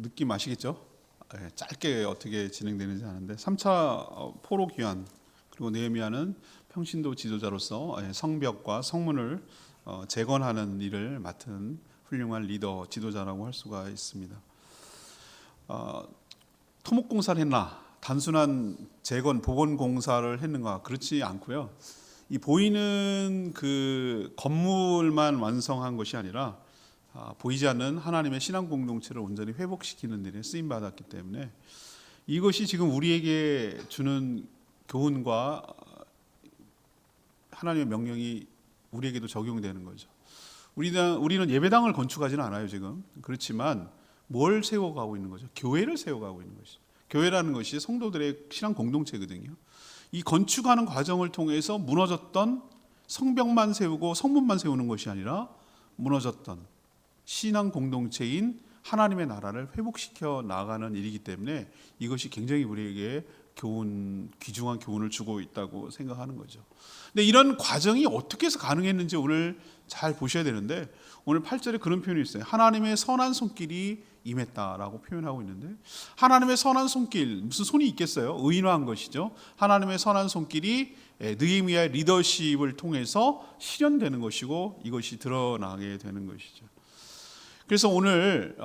느낌 아시겠죠? 짧게 어떻게 진행되는지 아는데 3차 포로 귀환 그리고 느헤미야는 평신도 지도자로서 성벽과 성문을 재건하는 일을 맡은 훌륭한 리더 지도자라고 할 수가 있습니다. 토목공사를 했나? 단순한 재건 복원 공사를 했는가? 그렇지 않고요. 이 보이는 그 건물만 완성한 것이 아니라 보이지 않는 하나님의 신앙 공동체를 온전히 회복시키는 일에 쓰임 받았기 때문에 이것이 지금 우리에게 주는 교훈과 하나님의 명령이 우리에게도 적용되는 거죠. 우리는 예배당을 건축하지는 않아요 지금. 그렇지만 뭘 세워가고 있는 거죠? 교회를 세워가고 있는 것이죠. 교회라는 것이 성도들의 신앙 공동체거든요. 이 건축하는 과정을 통해서 무너졌던 성벽만 세우고 성문만 세우는 것이 아니라 무너졌던 신앙 공동체인 하나님의 나라를 회복시켜 나가는 일이기 때문에 이것이 굉장히 우리에게 귀중한 교훈을 주고 있다고 생각하는 거죠. 근데 이런 과정이 어떻게 해서 가능했는지 오늘 잘 보셔야 되는데 오늘 8절에 그런 표현이 있어요. 하나님의 선한 손길이 임했다라고 표현하고 있는데 하나님의 선한 손길, 무슨 손이 있겠어요? 의인화한 것이죠. 하나님의 선한 손길이 느헤미야의 리더십을 통해서 실현되는 것이고 이것이 드러나게 되는 것이죠. 그래서 오늘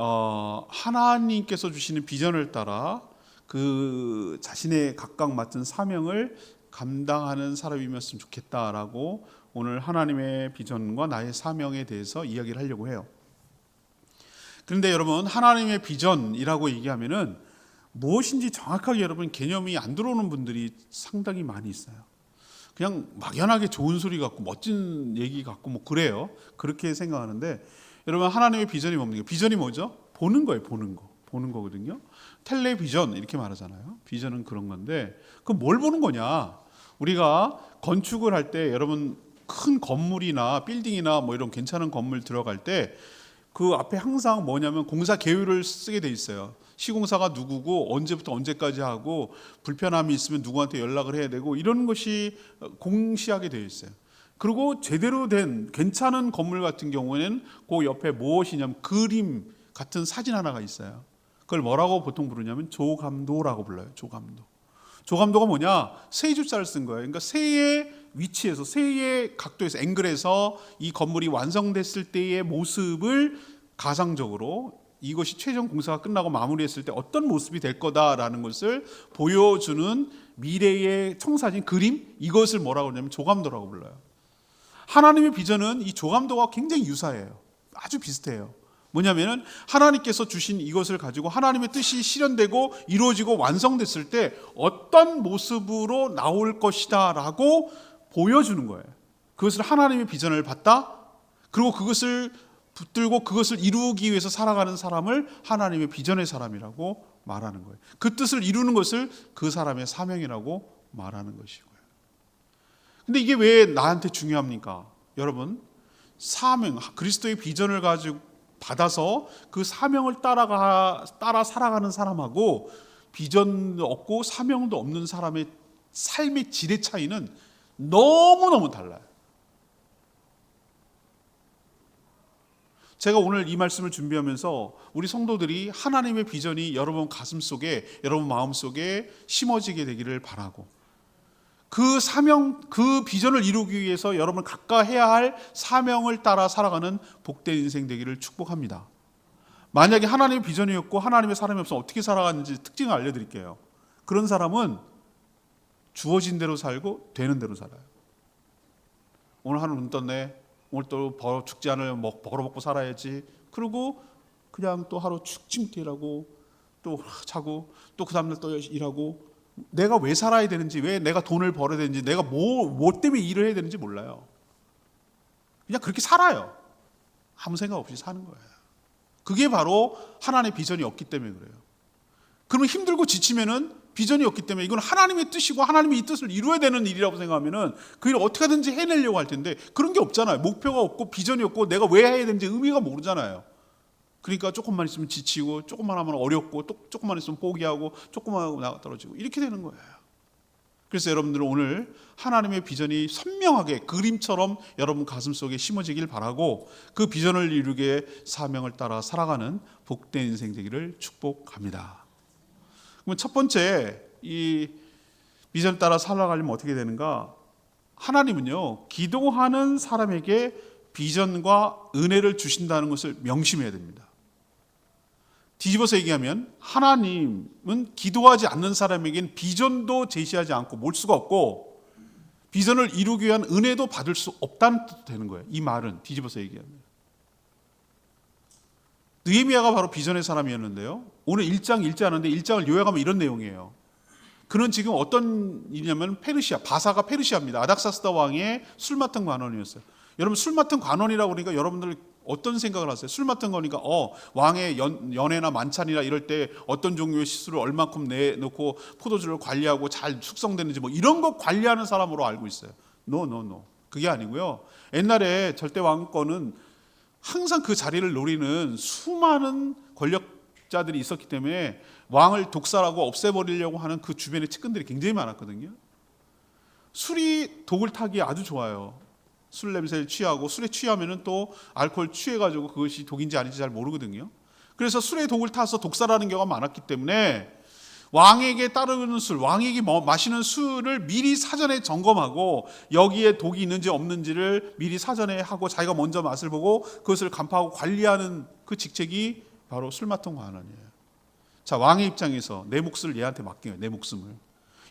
하나님께서 주시는 비전을 따라 그 자신의 각각 맡은 사명을 감당하는 사람이었으면 좋겠다라고 오늘 하나님의 비전과 나의 사명에 대해서 이야기를 하려고 해요. 그런데 여러분, 하나님의 비전이라고 얘기하면은 무엇인지 정확하게 여러분 개념이 안 들어오는 분들이 상당히 많이 있어요. 그냥 막연하게 좋은 소리 같고 멋진 얘기 같고 뭐 그래요. 그렇게 생각하는데 여러분, 하나님의 비전이 뭡니까? 비전이 뭐죠? 보는 거예요. 보는 거거든요. 텔레비전 이렇게 말하잖아요. 비전은 그런 건데 그럼 뭘 보는 거냐? 우리가 건축을 할 때 여러분 큰 건물이나 빌딩이나 뭐 이런 괜찮은 건물 들어갈 때 그 앞에 항상 뭐냐면 공사 계획을 쓰게 돼 있어요. 시공사가 누구고 언제부터 언제까지 하고 불편함이 있으면 누구한테 연락을 해야 되고 이런 것이 공시하게 되어 있어요. 그리고 제대로 된 괜찮은 건물 같은 경우에는 그 옆에 무엇이냐면 그림 같은 사진 하나가 있어요. 그걸 뭐라고 보통 부르냐면 조감도라고 불러요. 조감도가 뭐냐? 세 줄자를 쓴 거예요. 그러니까 새의 위치에서, 새의 각도에서, 앵글에서 이 건물이 완성됐을 때의 모습을 가상적으로 이것이 최종 공사가 끝나고 마무리했을 때 어떤 모습이 될 거다라는 것을 보여주는 미래의 청사진 그림, 이것을 뭐라고 하냐면 조감도라고 불러요. 하나님의 비전은 이 조감도가 굉장히 유사해요. 아주 비슷해요. 뭐냐면은 하나님께서 주신 이것을 가지고 하나님의 뜻이 실현되고 이루어지고 완성됐을 때 어떤 모습으로 나올 것이다 라고 보여주는 거예요. 그것을 하나님의 비전을 봤다. 그리고 그것을 붙들고 그것을 이루기 위해서 살아가는 사람을 하나님의 비전의 사람이라고 말하는 거예요. 그 뜻을 이루는 것을 그 사람의 사명이라고 말하는 것이고요. 근데 이게 왜 나한테 중요합니까? 여러분, 사명, 그리스도의 비전을 가지고 받아서 그 사명을 따라 살아가는 사람하고 비전도 없고 사명도 없는 사람의 삶의 질의 차이는 너무너무 달라요. 제가 오늘 이 말씀을 준비하면서 우리 성도들이 하나님의 비전이 여러분 가슴 속에, 여러분 마음 속에 심어지게 되기를 바라고 그 사명, 그 비전을 이루기 위해서 여러분 각각 해야 할 사명을 따라 살아가는 복된 인생 되기를 축복합니다. 만약에 하나님의 비전이었고 하나님의 사람이 없으면 어떻게 살아가는지 특징을 알려드릴게요. 그런 사람은 주어진 대로 살고 되는 대로 살아요. 오늘 하루 눈 떴네. 오늘 또 죽지 않을 벌어먹고 살아야지. 그리고 그냥 또 하루 축짐 일하고 또 자고 또 그 다음날 또 일하고 내가 왜 살아야 되는지, 왜 내가 돈을 벌어야 되는지, 내가 뭐 때문에 일을 해야 되는지 몰라요. 그냥 그렇게 살아요. 아무 생각 없이 사는 거예요. 그게 바로 하나님의 비전이 없기 때문에 그래요. 그러면 힘들고 지치면은 비전이 없기 때문에 이건 하나님의 뜻이고 하나님이 이 뜻을 이루어야 되는 일이라고 생각하면은 그 일을 어떻게 하든지 해내려고 할 텐데 그런 게 없잖아요. 목표가 없고 비전이 없고 내가 왜 해야 되는지 의미가 모르잖아요. 그러니까 조금만 있으면 지치고 조금만 하면 어렵고 또 조금만 있으면 포기하고 조금만 하고 나가 떨어지고 이렇게 되는 거예요. 그래서 여러분들은 오늘 하나님의 비전이 선명하게 그림처럼 여러분 가슴속에 심어지길 바라고 그 비전을 이루게 사명을 따라 살아가는 복된 인생 되기를 축복합니다. 그러면 첫 번째, 이 비전을 따라 살아가려면 어떻게 되는가? 하나님은요, 기도하는 사람에게 비전과 은혜를 주신다는 것을 명심해야 됩니다. 뒤집어서 얘기하면 하나님은 기도하지 않는 사람에겐 비전도 제시하지 않고 몰 수가 없고 비전을 이루기 위한 은혜도 받을 수 없다는 뜻도 되는 거예요. 이 말은 뒤집어서 얘기하면. 느헤미야가 바로 비전의 사람이었는데요. 오늘 1장 읽지 않았는데 1장을 요약하면 이런 내용이에요. 그는 지금 어떤 일이냐면 페르시아, 바사가 페르시아입니다. 아닥사스다 왕의 술 맡은 관원이었어요. 여러분 술 맡은 관원이라고 그러니까 여러분들 어떤 생각을 하세요? 술 맡은 거니까 왕의 연회나 만찬이나 이럴 때 어떤 종류의 시술을 얼마큼 내놓고 포도주를 관리하고 잘 숙성되는지 뭐 이런 거 관리하는 사람으로 알고 있어요. No. 그게 아니고요. 옛날에 절대 왕권은 항상 그 자리를 노리는 수많은 권력자들이 있었기 때문에 왕을 독살하고 없애버리려고 하는 그 주변의 측근들이 굉장히 많았거든요. 술이 독을 타기에 아주 좋아요. 술 냄새를 취하고 술에 취하면은 또 알코올 취해가지고 그것이 독인지 아닌지 잘 모르거든요. 그래서 술에 독을 타서 독살하는 경우가 많았기 때문에 왕에게 따르는 술, 왕에게 마시는 술을 미리 사전에 점검하고 여기에 독이 있는지 없는지를 미리 사전에 하고 자기가 먼저 맛을 보고 그것을 간파하고 관리하는 그 직책이 바로 술 맡은 관원이에요. 자, 왕의 입장에서 내 몫을 얘한테 맡겨요. 내 목숨을.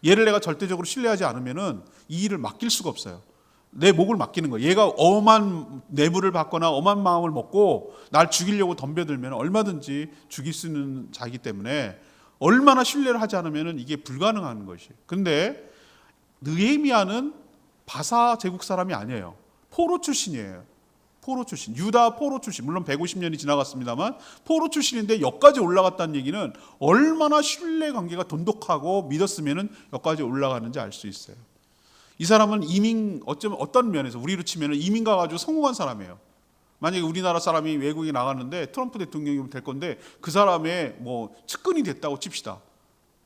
얘를 내가 절대적으로 신뢰하지 않으면은 이 일을 맡길 수가 없어요. 내 목을 맡기는 거예요. 얘가 엄한 뇌물을 받거나 엄한 마음을 먹고 날 죽이려고 덤벼들면 얼마든지 죽일 수 있는 자이기 때문에 얼마나 신뢰를 하지 않으면 이게 불가능한 것이에요. 그런데 느헤미야는 바사 제국 사람이 아니에요. 포로 출신이에요. 포로 출신, 유다 포로 출신. 물론 150년이 지나갔습니다만 포로 출신인데 여기까지 올라갔다는 얘기는 얼마나 신뢰관계가 돈독하고 믿었으면 여기까지 올라가는지 알 수 있어요. 이 사람은 어쩌면 어떤 면에서 우리로 치면 이민 가가지고 성공한 사람이에요. 만약에 우리나라 사람이 외국에 나갔는데 트럼프 대통령이 될 건데 그 사람의 뭐 측근이 됐다고 칩시다.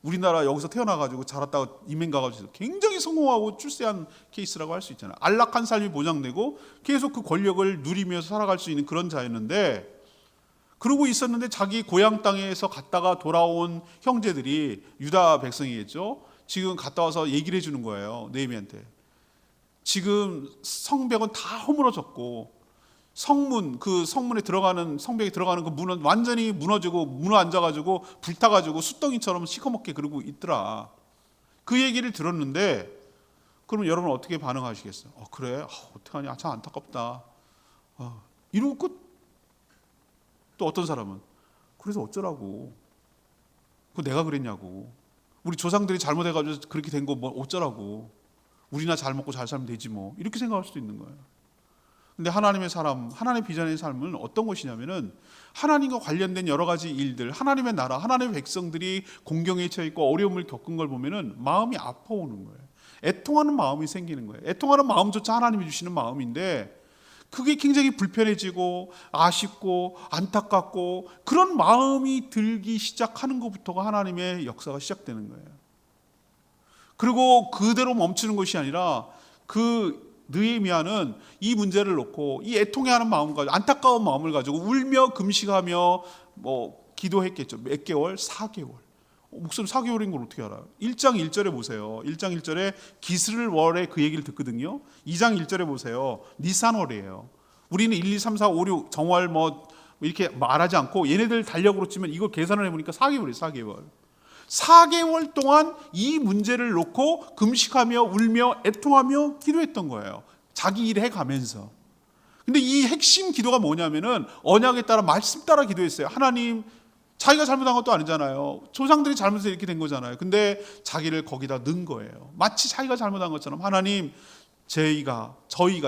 우리나라 여기서 태어나가지고 자랐다가 이민 가가지고 굉장히 성공하고 출세한 케이스라고 할 수 있잖아요. 안락한 삶이 보장되고 계속 그 권력을 누리면서 살아갈 수 있는 그런 자였는데 그러고 있었는데 자기 고향 땅에서 갔다가 돌아온 형제들이 유다 백성이겠죠. 지금 갔다 와서 얘기를 해주는 거예요. 느헤미야한테. 지금 성벽은 다 허물어졌고 그 성벽에 들어가는 그 문은 완전히 무너지고 무너앉아가지고 불타가지고 숯덩이처럼 시커멓게 그러고 있더라. 그 얘기를 들었는데 그러면 여러분 어떻게 반응하시겠어요? 그래? 어떡하냐? 참 안타깝다. 이러고 끝. 또 어떤 사람은 그래서 어쩌라고? 그거 내가 그랬냐고. 우리 조상들이 잘못해가지고 그렇게 된 거 뭐 어쩌라고. 우리나 잘 먹고 잘 살면 되지 뭐. 이렇게 생각할 수도 있는 거예요. 근데 하나님의 사람, 하나님의 비전의 삶은 어떤 것이냐면은 하나님과 관련된 여러 가지 일들, 하나님의 나라, 하나님의 백성들이 공경에 처해 있고 어려움을 겪은 걸 보면은 마음이 아파오는 거예요. 애통하는 마음이 생기는 거예요. 애통하는 마음조차 하나님이 주시는 마음인데 그게 굉장히 불편해지고 아쉽고 안타깝고 그런 마음이 들기 시작하는 것부터가 하나님의 역사가 시작되는 거예요. 그리고 그대로 멈추는 것이 아니라 그 느헤미야는 이 문제를 놓고 이 애통해하는 마음을 가지고 안타까운 마음을 가지고 울며 금식하며 뭐 기도했겠죠. 몇 개월? 4개월. 목사님 4개월인 걸 어떻게 알아요? 1장 1절에 보세요. 1장 1절에 기스를월에 그 얘기를 듣거든요. 2장 1절에 보세요. 니산월이에요. 우리는 1, 2, 3, 4, 5, 6 정월 뭐 이렇게 말하지 않고 얘네들 달력으로 치면 이거 계산을 해보니까 4개월이에요. 4개월. 4개월 동안 이 문제를 놓고 금식하며 울며 애통하며 기도했던 거예요. 자기 일 해가면서. 근데 이 핵심 기도가 뭐냐면은 언약에 따라 말씀 따라 기도했어요. 하나님, 자기가 잘못한 것도 아니잖아요. 조상들이 잘못해서 이렇게 된 거잖아요. 근데 자기를 거기다 넣은 거예요. 마치 자기가 잘못한 것처럼 하나님, 저희가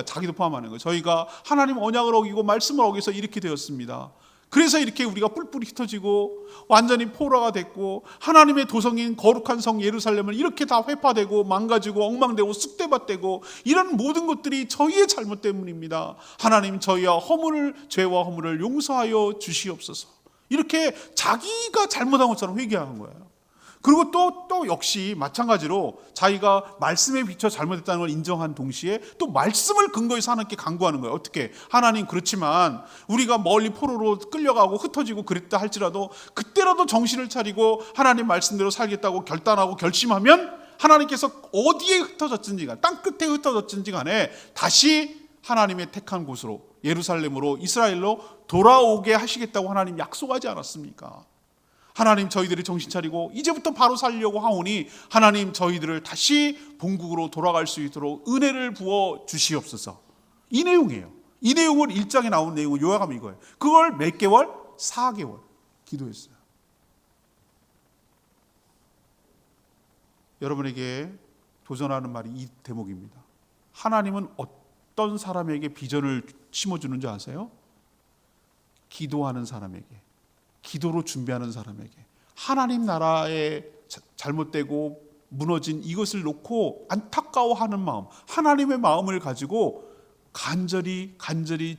자기도 포함하는 거예요. 저희가 하나님 언약을 어기고 말씀을 어겨서 이렇게 되었습니다. 그래서 이렇게 우리가 뿔뿔이 흩어지고 완전히 포로가 됐고 하나님의 도성인 거룩한 성 예루살렘을 이렇게 다 회파되고 망가지고 엉망되고 쑥대밭되고 이런 모든 것들이 저희의 잘못 때문입니다. 하나님, 저희와 죄와 허물을 용서하여 주시옵소서. 이렇게 자기가 잘못한 것처럼 회개한 거예요. 그리고 또 역시 마찬가지로 자기가 말씀에 비춰 잘못했다는 걸 인정한 동시에 또 말씀을 근거해서 하나님께 간구하는 거예요. 어떻게? 하나님, 그렇지만 우리가 멀리 포로로 끌려가고 흩어지고 그랬다 할지라도 그때라도 정신을 차리고 하나님 말씀대로 살겠다고 결단하고 결심하면 하나님께서 어디에 흩어졌든지 간에, 땅 끝에 흩어졌든지 간에 다시 하나님의 택한 곳으로, 예루살렘으로, 이스라엘로 돌아오게 하시겠다고 하나님 약속하지 않았습니까? 하나님, 저희들이 정신 차리고 이제부터 바로 살려고 하오니 하나님, 저희들을 다시 본국으로 돌아갈 수 있도록 은혜를 부어 주시옵소서. 이 내용이에요. 이 내용을 1장에 나온 내용을 요약하면 이거예요. 그걸 몇 개월? 4개월 기도했어요. 여러분에게 도전하는 말이 이 대목입니다. 하나님은 어떤 사람에게 비전을 심어주는지 아세요? 기도하는 사람에게, 기도로 준비하는 사람에게, 하나님 나라에 잘못되고 무너진 이것을 놓고 안타까워하는 마음, 하나님의 마음을 가지고 간절히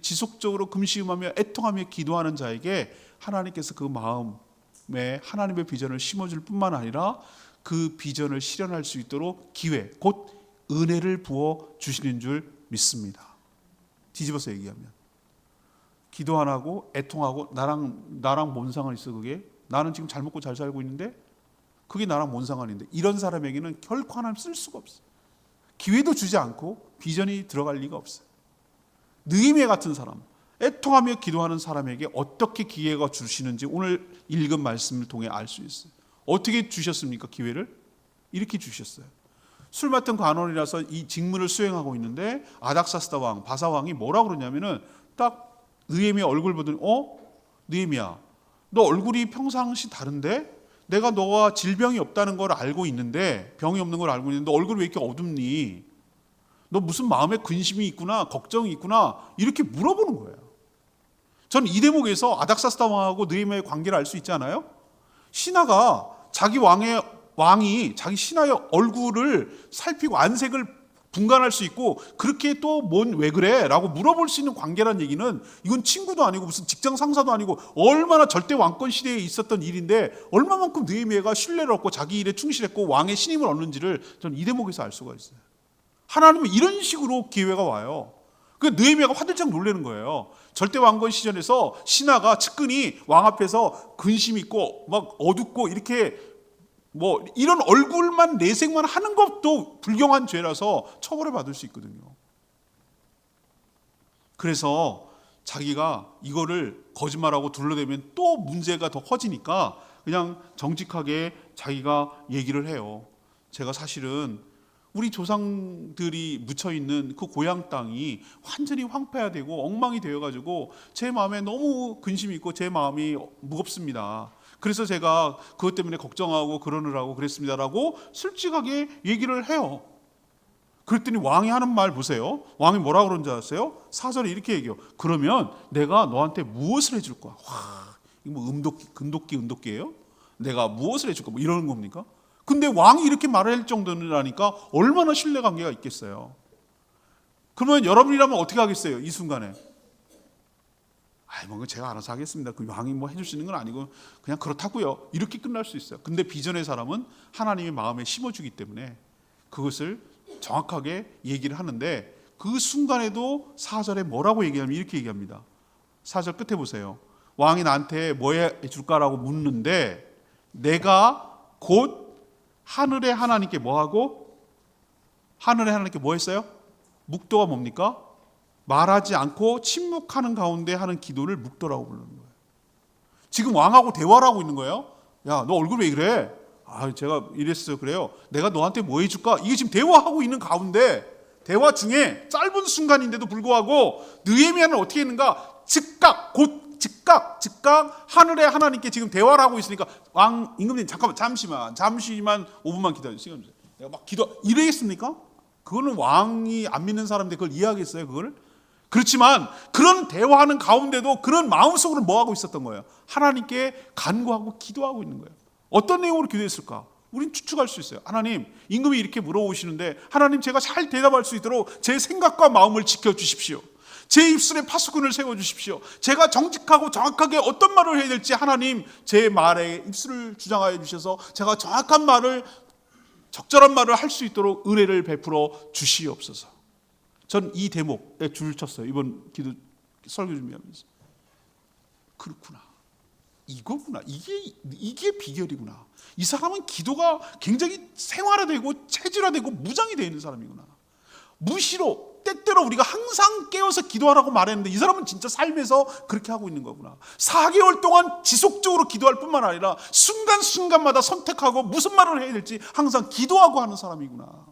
지속적으로 금시음하며 애통하며 기도하는 자에게 하나님께서 그 마음에 하나님의 비전을 심어줄 뿐만 아니라 그 비전을 실현할 수 있도록 기회, 곧 은혜를 부어 주시는 줄 믿습니다. 뒤집어서 얘기하면 기도 안 하고 애통하고 나랑 뭔 상관 있어? 그게 나는 지금 잘 먹고 잘 살고 있는데 그게 나랑 뭔 상관인데, 이런 사람에게는 결코 하나님 쓸 수가 없어요. 기회도 주지 않고 비전이 들어갈 리가 없어요. 느헤미야 같은 사람, 애통하며 기도하는 사람에게 어떻게 기회가 주시는지 오늘 읽은 말씀을 통해 알 수 있어요. 어떻게 주셨습니까? 기회를 이렇게 주셨어요. 술 맡은 관원이라서 이 직무를 수행하고 있는데 아닥사스다 왕, 바사 왕이 뭐라고 그러냐면은 딱 느헤미야 얼굴 보더니 느헤미야, 너 얼굴이 평상시 다른데? 내가 너가 질병이 없다는 걸 알고 있는데, 병이 없는 걸 알고 있는데 얼굴이 왜 이렇게 어둡니? 너 무슨 마음에 근심이 있구나, 걱정이 있구나, 이렇게 물어보는 거예요. 저는 이 대목에서 아닥사스다 왕하고 느헤미야의 관계를 알 수 있지 않아요? 신하가 자기 왕이 자기 신하의 얼굴을 살피고 안색을 분간할 수 있고, 그렇게 또 왜 그래? 라고 물어볼 수 있는 관계란 얘기는, 이건 친구도 아니고 무슨 직장 상사도 아니고 얼마나 절대 왕권 시대에 있었던 일인데 얼마만큼 느헤미야가 신뢰를 얻고 자기 일에 충실했고 왕의 신임을 얻는지를 저는 이 대목에서 알 수가 있어요. 하나님은 이런 식으로 기회가 와요. 그 느헤미야가 화들짝 놀라는 거예요. 절대 왕권 시절에서 신하가 측근이 왕 앞에서 근심 있고 막 어둡고 이렇게 이런 얼굴만 내색만 하는 것도 불경한 죄라서 처벌을 받을 수 있거든요. 그래서 자기가 이거를 거짓말하고 둘러대면 또 문제가 더 커지니까 그냥 정직하게 자기가 얘기를 해요. 제가 사실은 우리 조상들이 묻혀있는 그 고향 땅이 완전히 황폐화되고 엉망이 되어가지고 제 마음에 너무 근심이 있고 제 마음이 무겁습니다. 그래서 제가 그것 때문에 걱정하고 그러느라고 그랬습니다라고 솔직하게 얘기를 해요. 그랬더니 왕이 하는 말 보세요. 왕이 뭐라고 그러는 줄 아세요? 4절에 이렇게 얘기해요. 그러면 내가 너한테 무엇을 해줄 거야? 와, 이거 금도끼예요? 내가 무엇을 해줄 거야? 이러는 겁니까? 근데 왕이 이렇게 말할 정도라니까 얼마나 신뢰관계가 있겠어요. 그러면 여러분이라면 어떻게 하겠어요? 이 순간에 제가 알아서 하겠습니다. 그 왕이 해줄 수 있는 건 아니고 그냥 그렇다고요. 이렇게 끝날 수 있어요. 근데 비전의 사람은 하나님의 마음에 심어주기 때문에 그것을 정확하게 얘기를 하는데, 그 순간에도 4절에 뭐라고 얘기하면 이렇게 얘기합니다. 4절 끝에 보세요. 왕이 나한테 뭐 해줄까라고 묻는데 내가 곧 하늘의 하나님께 뭐하고? 하늘의 하나님께 뭐 했어요? 묵도가 뭡니까? 말하지 않고 침묵하는 가운데 하는 기도를 묵도라고 부르는 거예요. 지금 왕하고 대화를 하고 있는 거예요. 야, 너 얼굴 왜 그래? 제가 이랬어요. 그래요. 내가 너한테 뭐 해줄까? 이게 지금 대화하고 있는 가운데, 대화 중에 짧은 순간인데도 불구하고 느헤미야는 어떻게 했는가? 즉각 하늘의 하나님께 지금 대화를 하고 있으니까 왕 임금님 잠시만 5분만 기다려주세요. 내가 막 이러겠습니까? 그거는 왕이 안 믿는 사람인데 그걸 이해하겠어요? 그걸? 그렇지만 그런 대화하는 가운데도 그런 마음속으로 뭐 하고 있었던 거예요? 하나님께 간구하고 기도하고 있는 거예요. 어떤 내용으로 기도했을까? 우린 추측할 수 있어요. 하나님, 임금이 이렇게 물어보시는데 하나님, 제가 잘 대답할 수 있도록 제 생각과 마음을 지켜주십시오. 제 입술에 파수꾼을 세워주십시오. 제가 정직하고 정확하게 어떤 말을 해야 될지 하나님 제 말에 입술을 주장하여 주셔서 제가 정확한 말을, 적절한 말을 할 수 있도록 은혜를 베풀어 주시옵소서. 전 이 대목에 줄을 쳤어요. 이번 기도 설교 준비하면서. 그렇구나. 이거구나. 이게 비결이구나. 이 사람은 기도가 굉장히 생활화되고 체질화되고 무장이 되어 있는 사람이구나. 무시로 때때로 우리가 항상 깨어서 기도하라고 말했는데 이 사람은 진짜 삶에서 그렇게 하고 있는 거구나. 4개월 동안 지속적으로 기도할 뿐만 아니라 순간순간마다 선택하고 무슨 말을 해야 될지 항상 기도하고 하는 사람이구나.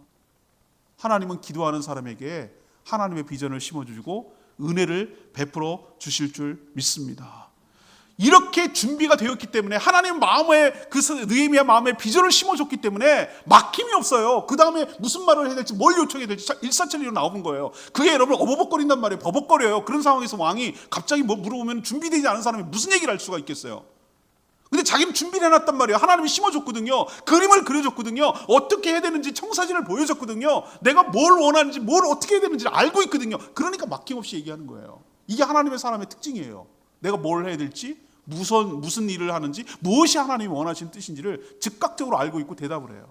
하나님은 기도하는 사람에게 하나님의 비전을 심어주고 은혜를 베풀어 주실 줄 믿습니다. 이렇게 준비가 되었기 때문에 하나님 마음에, 그 느헤미야 마음에 비전을 심어줬기 때문에 막힘이 없어요. 그 다음에 무슨 말을 해야 될지, 뭘 요청해야 될지 일사천리로 나오는 거예요. 그게 여러분 어버벅거린단 말이에요. 버벅거려요. 그런 상황에서 왕이 갑자기 뭐 물어보면 준비되지 않은 사람이 무슨 얘기를 할 수가 있겠어요. 근데 자기는 준비를 해놨단 말이에요. 하나님이 심어줬거든요. 그림을 그려줬거든요. 어떻게 해야 되는지 청사진을 보여줬거든요. 내가 뭘 원하는지, 뭘 어떻게 해야 되는지 알고 있거든요. 그러니까 막힘없이 얘기하는 거예요. 이게 하나님의 사람의 특징이에요. 내가 뭘 해야 될지, 무슨 일을 하는지, 무엇이 하나님이 원하시는 뜻인지를 즉각적으로 알고 있고 대답을 해요.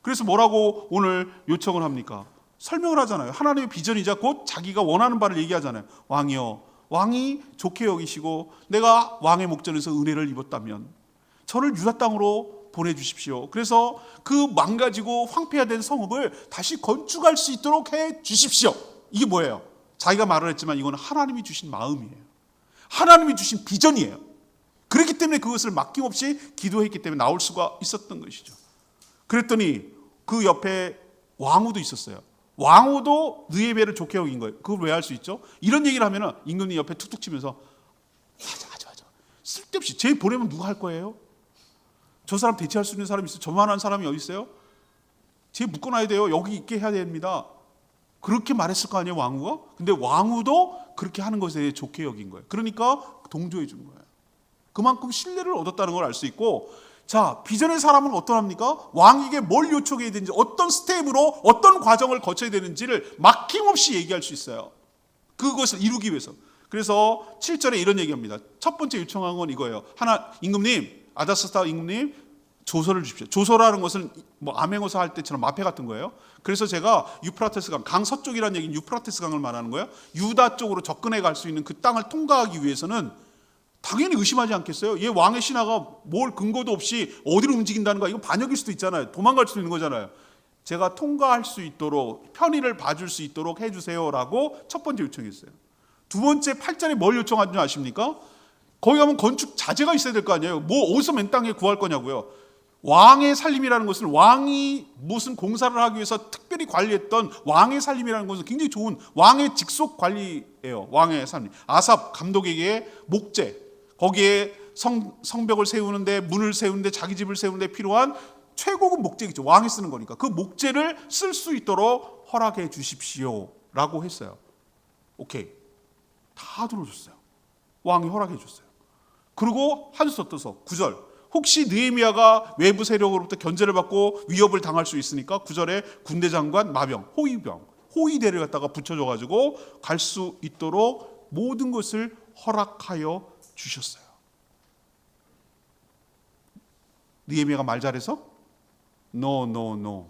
그래서 뭐라고 오늘 요청을 합니까? 설명을 하잖아요. 하나님의 비전이자 곧 자기가 원하는 바를 얘기하잖아요. 왕이여, 왕이 좋게 여기시고 내가 왕의 목전에서 은혜를 입었다면 저를 유다 땅으로 보내주십시오. 그래서 그 망가지고 황폐화된 성읍을 다시 건축할 수 있도록 해 주십시오. 이게 뭐예요? 자기가 말을 했지만 이건 하나님이 주신 마음이에요. 하나님이 주신 비전이에요. 그렇기 때문에 그것을 막힘없이 기도했기 때문에 나올 수가 있었던 것이죠. 그랬더니 그 옆에 왕후도 있었어요. 왕후도 느헤미야를 좋게 여긴 거예요. 그걸 왜 할 수 있죠? 이런 얘기를 하면 임금님 옆에 툭툭 치면서 맞아. 쓸데없이 쟤 보내면 누가 할 거예요? 저 사람 대체할 수 있는 사람이 있어요? 저만한 사람이 어디 있어요? 쟤 묶어놔야 돼요. 여기 있게 해야 됩니다. 그렇게 말했을 거 아니에요, 왕후가? 근데 왕후도 그렇게 하는 것에 대해 좋게 여긴 거예요. 그러니까 동조해 준 거예요. 그만큼 신뢰를 얻었다는 걸 알 수 있고, 자, 비전의 사람은 어떠합니까? 왕에게 뭘 요청해야 되는지, 어떤 스텝으로 어떤 과정을 거쳐야 되는지를 막힘없이 얘기할 수 있어요. 그것을 이루기 위해서. 그래서 7절에 이런 얘기합니다. 첫 번째 요청한 건 이거예요. 임금님, 아다스스다 임금님, 조서를 주십시오. 조서라는 것은 뭐 암행어사 할 때처럼 마패 같은 거예요. 그래서 제가 유프라테스 강 서쪽이라는 얘기는 유프라테스 강을 말하는 거예요. 유다 쪽으로 접근해 갈 수 있는 그 땅을 통과하기 위해서는 당연히 의심하지 않겠어요? 얘 왕의 신하가 뭘 근거도 없이 어디로 움직인다는 거, 이거 반역일 수도 있잖아요. 도망갈 수도 있는 거잖아요. 제가 통과할 수 있도록, 편의를 봐줄 수 있도록 해주세요라고 첫 번째 요청했어요. 두 번째 8절에 뭘 요청한 줄 아십니까? 거기 가면 건축 자재가 있어야 될 거 아니에요. 뭐 어디서 맨 땅에 구할 거냐고요. 왕의 살림이라는 것은, 왕이 무슨 공사를 하기 위해서 특별히 관리했던 왕의 살림이라는 것은 굉장히 좋은 왕의 직속 관리예요. 왕의 살림. 아삽 감독에게 목재, 거기에 성벽을 세우는데, 문을 세우는데, 자기 집을 세우는데 필요한 최고급 목재겠죠. 왕이 쓰는 거니까. 그 목재를 쓸 수 있도록 허락해 주십시오라고 했어요. 오케이. 다 들어줬어요. 왕이 허락해 줬어요. 그리고 한수 더 떠서 9절. 혹시 느헤미야가 외부 세력으로부터 견제를 받고 위협을 당할 수 있으니까 9절에 군대 장관, 마병, 호위대를 갖다가 붙여줘가지고 갈 수 있도록 모든 것을 허락하여 주셨어요. 느헤미야가 말 잘해서? No.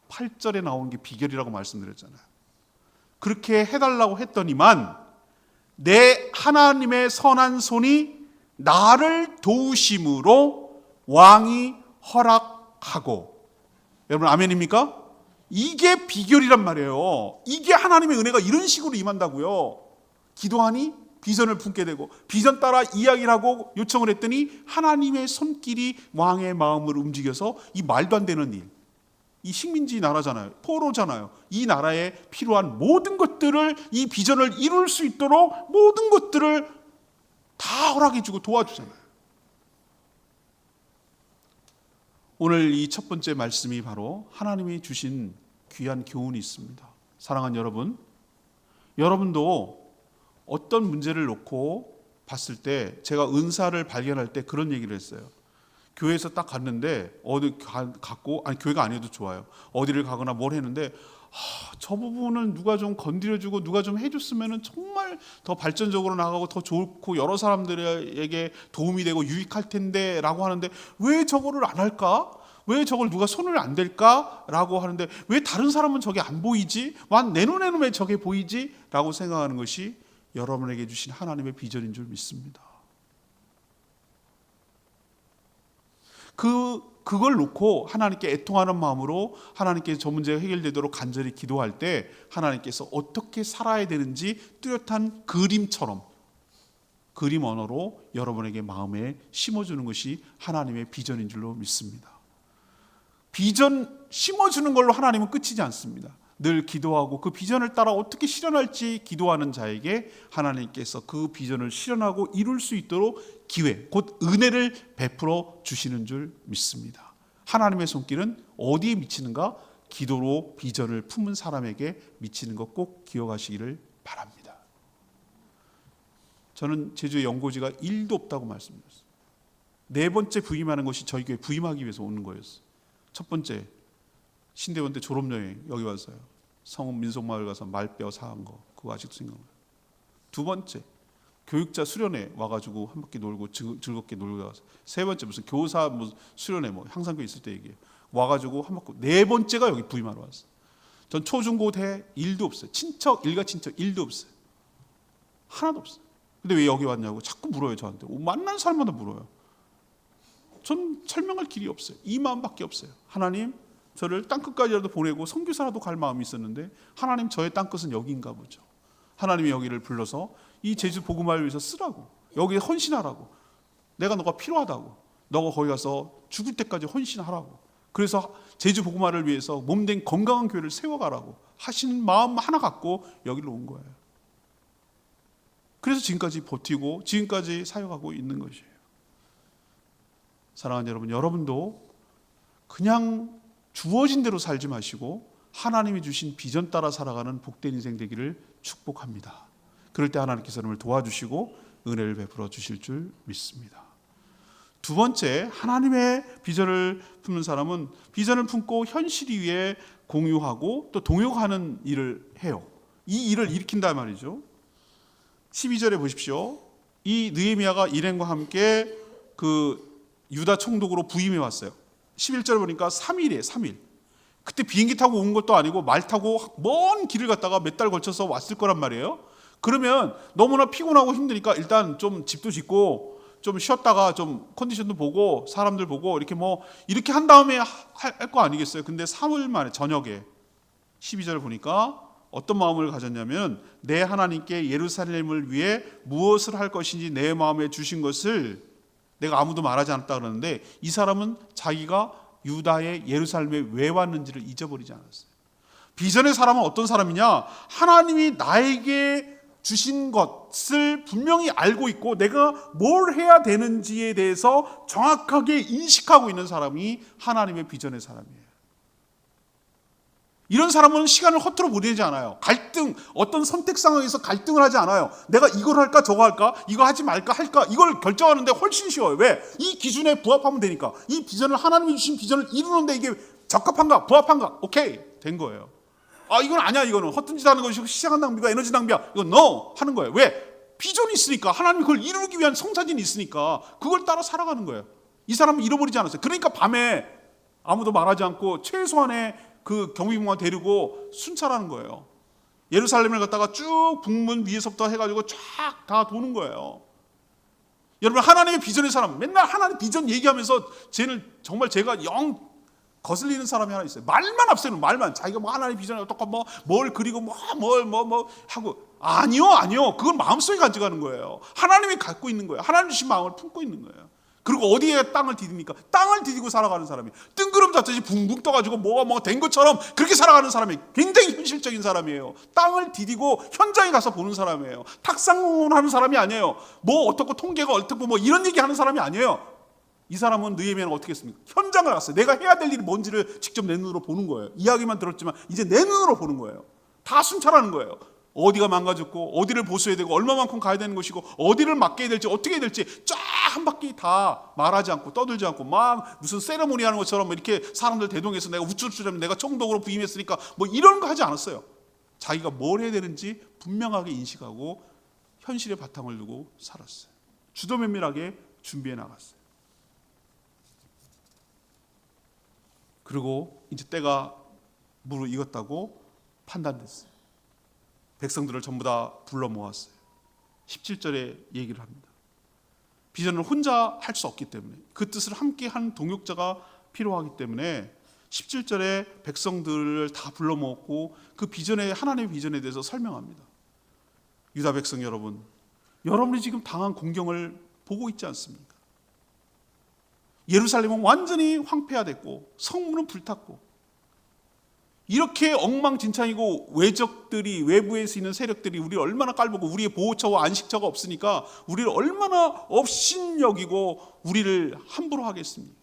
8절에 나온 게 비결이라고 말씀드렸잖아요. 그렇게 해달라고 했더니만 내 하나님의 선한 손이 나를 도우심으로 왕이 허락하고. 여러분 아멘입니까? 이게 비결이란 말이에요. 이게 하나님의 은혜가 이런 식으로 임한다고요. 기도하니 비전을 품게 되고, 비전 따라 이야기를 하고 요청을 했더니 하나님의 손길이 왕의 마음을 움직여서 이 말도 안 되는 일, 이 식민지 나라잖아요. 포로잖아요. 이 나라에 필요한 모든 것들을, 이 비전을 이룰 수 있도록 모든 것들을 다 허락해주고 도와주잖아요. 오늘 이 첫 번째 말씀이 바로 하나님이 주신 귀한 교훈이 있습니다. 사랑하는 여러분, 여러분도 어떤 문제를 놓고 봤을 때, 제가 은사를 발견할 때 그런 얘기를 했어요. 교회에서 딱 갔는데, 어디 갔고, 아니 교회가 아니어도 좋아요. 어디를 가거나 뭘 했는데, 저 부분을 누가 좀 건드려주고 누가 좀 해줬으면 정말 더 발전적으로 나가고 더 좋고 여러 사람들에게 도움이 되고 유익할 텐데 라고 하는데 왜 저거를 안 할까? 왜 저걸 누가 손을 안 댈까? 라고 하는데 왜 다른 사람은 저게 안 보이지? 내 눈에는 왜 저게 보이지? 라고 생각하는 것이 여러분에게 주신 하나님의 비전인 줄 믿습니다. 그걸 놓고 하나님께 애통하는 마음으로 하나님께 저 문제가 해결되도록 간절히 기도할 때 하나님께서 어떻게 살아야 되는지 뚜렷한 그림처럼 그림 언어로 여러분에게 마음에 심어주는 것이 하나님의 비전인 줄로 믿습니다. 비전 심어주는 걸로 하나님은 끝이지 않습니다. 늘 기도하고 그 비전을 따라 어떻게 실현할지 기도하는 자에게 하나님께서 그 비전을 실현하고 이룰 수 있도록 기회, 곧 은혜를 베풀어 주시는 줄 믿습니다. 하나님의 손길은 어디에 미치는가? 기도로 비전을 품은 사람에게 미치는 것 꼭 기억하시기를 바랍니다. 저는 제주에 연고지가 1도 없다고 말씀드렸어요. 4번째 부임하는 것이 저희 교회 부임하기 위해서 오는 거였어요. 첫 번째 신대원 때 졸업여행 여기 와서요. 성읍 민속마을 가서 말뼈 사한 거 그거 아직도 생각나요. 2번째 교육자 수련회 와가지고 한 바퀴 놀고 즐겁게 놀고 나와서. 3번째 무슨 교사 뭐 수련회 뭐 항상교 있을 때 얘기해요. 와가지고 한 바퀴. 4번째가 여기 부임하러 왔어요. 전 초중고대 1도 없어요. 친척 일가 친척 1도 없어요. 하나도 없어요. 근데 왜 여기 왔냐고 자꾸 물어요 저한테. 만난 사람마다 물어요. 전 설명할 길이 없어요. 이 마음밖에 없어요. 하나님 저를 땅끝까지라도 보내고 선교사라도 갈 마음이 있었는데 하나님 저의 땅끝은 여기인가 보죠. 하나님이 여기를 불러서 이 제주 복음화를 위해서 쓰라고, 여기에 헌신하라고, 내가 너가 필요하다고, 너가 거기 가서 죽을 때까지 헌신하라고, 그래서 제주 복음화를 위해서 몸된 건강한 교회를 세워가라고 하시는 마음 하나 갖고 여기로 온 거예요. 그래서 지금까지 버티고 지금까지 사역하고 있는 것이에요. 사랑하는 여러분, 여러분도 그냥 주어진 대로 살지 마시고 하나님이 주신 비전 따라 살아가는 복된 인생 되기를 축복합니다. 그럴 때 하나님께서 여러분을 도와주시고 은혜를 베풀어 주실 줄 믿습니다. 2번째, 하나님의 비전을 품는 사람은 비전을 품고 현실 위에 공유하고 또 동역하는 일을 해요. 이 일을 일으킨다 말이죠. 12절에 보십시오. 이 느헤미야가 일행과 함께 그 유다 총독으로 부임해 왔어요. 11절 보니까 3일이에요. 3일. 그때 비행기 타고 온 것도 아니고 말 타고 먼 길을 갔다가 몇 달 걸쳐서 왔을 거란 말이에요. 그러면 너무나 피곤하고 힘드니까 일단 좀 집도 짓고 좀 쉬었다가 좀 컨디션도 보고 사람들 보고 이렇게 뭐 이렇게 한 다음에 할 거 아니겠어요. 근데 3일 만에 저녁에 12절을 보니까 어떤 마음을 가졌냐면 내 하나님께 예루살렘을 위해 무엇을 할 것인지 내 마음에 주신 것을 내가 아무도 말하지 않았다 그러는데 이 사람은 자기가 유다의 예루살렘에 왜 왔는지를 잊어버리지 않았어요. 비전의 사람은 어떤 사람이냐? 하나님이 나에게 주신 것을 분명히 알고 있고 내가 뭘 해야 되는지에 대해서 정확하게 인식하고 있는 사람이 하나님의 비전의 사람이에요. 이런 사람은 시간을 허투루 보내지 않아요. 갈등, 어떤 선택 상황에서 갈등을 하지 않아요. 내가 이걸 할까 저거 할까, 이거 하지 말까 할까, 이걸 결정하는데 훨씬 쉬워요. 왜? 이 기준에 부합하면 되니까. 이 비전을, 하나님이 주신 비전을 이루는데 이게 적합한가 부합한가, 오케이, 된 거예요. 이건 아니야, 이거는 헛된 짓 하는 것이고 시간 낭비가 에너지 낭비야, 이건 no 하는 거예요. 왜? 비전이 있으니까, 하나님이 그걸 이루기 위한 성사진이 있으니까 그걸 따라 살아가는 거예요. 이 사람은 잃어버리지 않았어요. 그러니까 밤에 아무도 말하지 않고 최소한의 그 경비병만 데리고 순찰하는 거예요. 예루살렘을 갔다가 쭉 북문 위에서부터 해가지고 쫙 다 도는 거예요. 여러분, 하나님의 비전의 사람, 맨날 하나님 비전 얘기하면서 쟤는 정말 제가 영 거슬리는 사람이 하나 있어요. 말만 앞세우는, 말만. 자기가 뭐 하나님 비전에 어떻게 뭘 그리고 뭐 하고. 아니요. 그건 마음속에 가져가는 거예요. 하나님이 갖고 있는 거예요. 하나님 주신 마음을 품고 있는 거예요. 그리고 어디에 땅을 디딥니까? 땅을 디디고 살아가는 사람이 뜬구름 잡듯이 붕붕 떠가지고 뭐가 된 것처럼 그렇게 살아가는 사람이 굉장히 현실적인 사람이에요. 땅을 디디고 현장에 가서 보는 사람이에요. 탁상공론하는 사람이 아니에요. 뭐 어떻고 통계가 어떻고 뭐 이런 얘기하는 사람이 아니에요. 이 사람은 느헤미야는 어떻게 했습니까? 현장을 갔어요. 내가 해야 될 일이 뭔지를 직접 내 눈으로 보는 거예요. 이야기만 들었지만 이제 내 눈으로 보는 거예요. 다 순찰하는 거예요. 어디가 망가졌고 어디를 보수해야 되고 얼마만큼 가야 되는 것이고 어디를 맡겨야 될지 어떻게 해야 될지 쫙 한 바퀴 다 말하지 않고 떠들지 않고 막 무슨 세레모니 하는 것처럼 이렇게 사람들 대동해서 내가 우쭐쭈르면 내가 총독으로 부임했으니까 뭐 이런 거 하지 않았어요. 자기가 뭘 해야 되는지 분명하게 인식하고 현실에 바탕을 두고 살았어요. 주도면밀하게 준비해 나갔어요. 그리고 이제 때가 무르익었다고 판단됐어요. 백성들을 전부 다 불러 모았어요. 17절에 얘기를 합니다. 비전을 혼자 할 수 없기 때문에 그 뜻을 함께 한 동역자가 필요하기 때문에 17절에 백성들을 다 불러 모았고 그 비전에, 하나님의 비전에 대해서 설명합니다. 유다 백성 여러분, 여러분이 지금 당한 공경을 보고 있지 않습니까? 예루살렘은 완전히 황폐화됐고 성문은 불탔고 이렇게 엉망진창이고 외적들이, 외부에서 있는 세력들이 우리를 얼마나 깔보고 우리의 보호처와 안식처가 없으니까 우리를 얼마나 업신여기고 우리를 함부로 하겠습니까?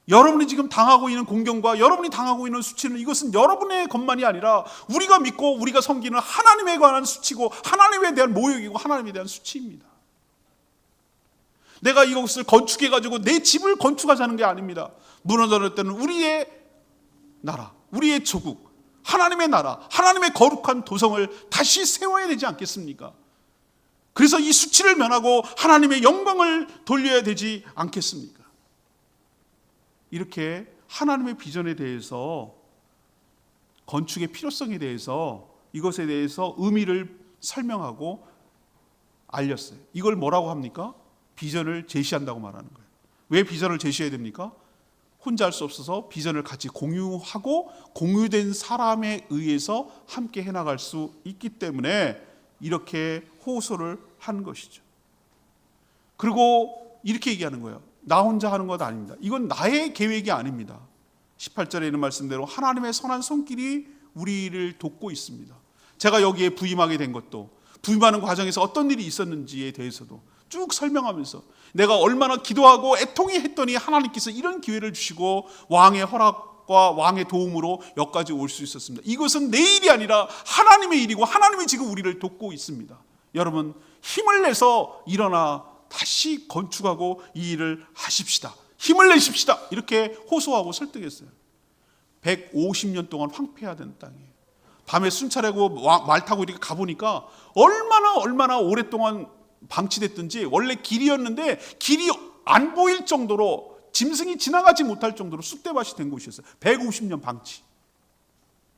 여러분이 지금 당하고 있는 공경과 여러분이 당하고 있는 수치는 이것은 여러분의 것만이 아니라 우리가 믿고 우리가 섬기는 하나님에 관한 수치고 하나님에 대한 모욕이고 하나님에 대한 수치입니다. 내가 이것을 건축해가지고 내 집을 건축하자는 게 아닙니다. 무너졌을 때는 우리의 나라, 우리의 조국, 하나님의 나라, 하나님의 거룩한 도성을 다시 세워야 되지 않겠습니까? 그래서 이 수치를 면하고 하나님의 영광을 돌려야 되지 않겠습니까? 이렇게 하나님의 비전에 대해서, 건축의 필요성에 대해서, 이것에 대해서 의미를 설명하고 알렸어요. 이걸 뭐라고 합니까? 비전을 제시한다고 말하는 거예요. 왜 비전을 제시해야 됩니까? 혼자 할 수 없어서 비전을 같이 공유하고 공유된 사람에 의해서 함께 해나갈 수 있기 때문에 이렇게 호소를 한 것이죠. 그리고 이렇게 얘기하는 거예요. 나 혼자 하는 것 아닙니다. 이건 나의 계획이 아닙니다. 18절에 있는 말씀대로 하나님의 선한 손길이 우리를 돕고 있습니다. 제가 여기에 부임하게 된 것도, 부임하는 과정에서 어떤 일이 있었는지에 대해서도 쭉 설명하면서 내가 얼마나 기도하고 애통히 했더니 하나님께서 이런 기회를 주시고 왕의 허락과 왕의 도움으로 여기까지 올 수 있었습니다. 이것은 내 일이 아니라 하나님의 일이고 하나님이 지금 우리를 돕고 있습니다. 여러분, 힘을 내서 일어나 다시 건축하고 이 일을 하십시다. 힘을 내십시다. 이렇게 호소하고 설득했어요. 150년 동안 황폐화된 땅이에요. 밤에 순찰하고 말 타고 이렇게 가보니까 얼마나 오랫동안 방치됐든지, 원래 길이었는데 길이 안 보일 정도로, 짐승이 지나가지 못할 정도로 쑥대밭이 된 곳이었어요. 150년 방치.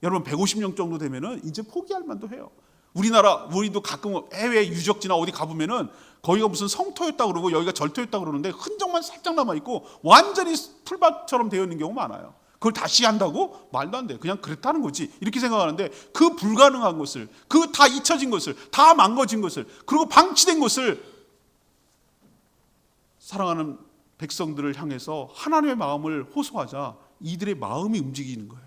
여러분, 150년 정도 되면은 이제 포기할 만도 해요. 우리도 가끔 해외 유적지나 어디 가보면은 거기가 무슨 성터였다 그러고 여기가 절터였다 그러는데 흔적만 살짝 남아있고 완전히 풀밭처럼 되어 있는 경우가 많아요. 그걸 다시 한다고? 말도 안 돼. 그냥 그랬다는 거지. 이렇게 생각하는데 그 불가능한 것을, 그 다 잊혀진 것을, 다 망가진 것을, 그리고 방치된 것을 사랑하는 백성들을 향해서 하나님의 마음을 호소하자 이들의 마음이 움직이는 거예요.